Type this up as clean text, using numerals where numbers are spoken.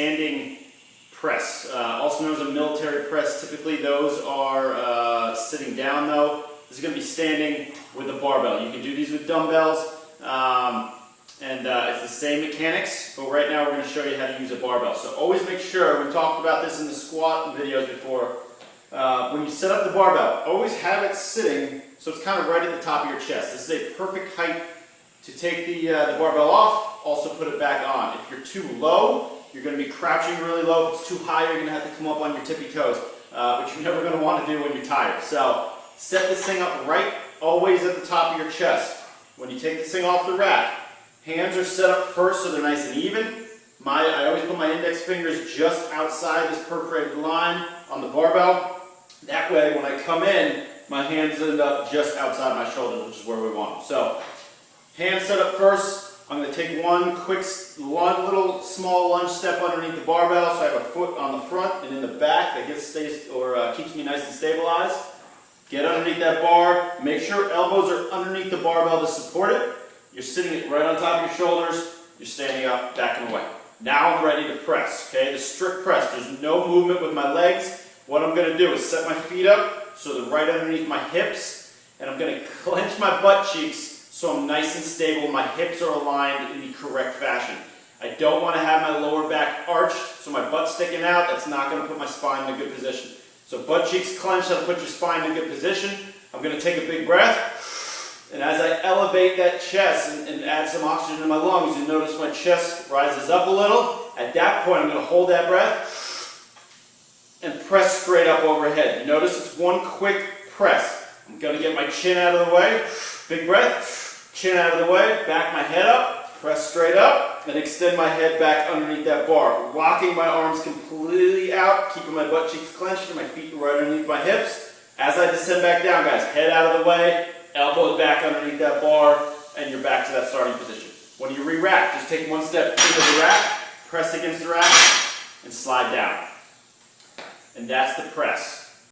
standing press, also known as a military press. Typically those are sitting down though. This is going to be standing with a barbell. You can do these with dumbbells, it's the same mechanics, but right now we're going to show you how to use a barbell. So always make sure, we talked about this in the squat videos before, when you set up the barbell, always have it sitting so it's kind of right at the top of your chest. This is a perfect height to take the barbell off, also put it back on. If you're too low, you're going to be crouching really low. If it's too high, you're going to have to come up on your tippy toes, which you're never going to want to do when you're tired. So set this thing up right, always at the top of your chest. When you take this thing off the rack, hands are set up first so they're nice and even. I always put my index fingers just outside this perforated line on the barbell. That way, when I come in, my hands end up just outside my shoulders, which is where we want them. So, hands set up first. I'm going to take one little small lunge step underneath the barbell, so I have a foot on the front and in the back that keeps me nice and stabilized. Get underneath that bar. Make sure elbows are underneath the barbell to support it. You're sitting it right on top of your shoulders. You're standing up, back and away. Now I'm ready to press. Okay, the strict press. There's no movement with my legs. What I'm going to do is set my feet up so they're right underneath my hips, and I'm going to clench my butt cheeks so I'm nice and stable. My hips are aligned in the correct fashion. I don't want to have my lower back arched, so my butt's sticking out. That's not going to put my spine in a good position. So butt cheeks clenched, that'll put your spine in a good position. I'm going to take a big breath, and as I elevate that chest and add some oxygen to my lungs, you notice my chest rises up a little. At that point, I'm going to hold that breath and press straight up overhead. You notice it's one quick press. I'm going to get my chin out of the way. Big breath, chin out of the way, back my head up, press straight up, and extend my head back underneath that bar. Rocking my arms completely out, keeping my butt cheeks clenched and my feet right underneath my hips. As I descend back down, guys, head out of the way, elbows back underneath that bar, and you're back to that starting position. When you re-rack, just take one step into the rack, press against the rack, and slide down. And that's the press.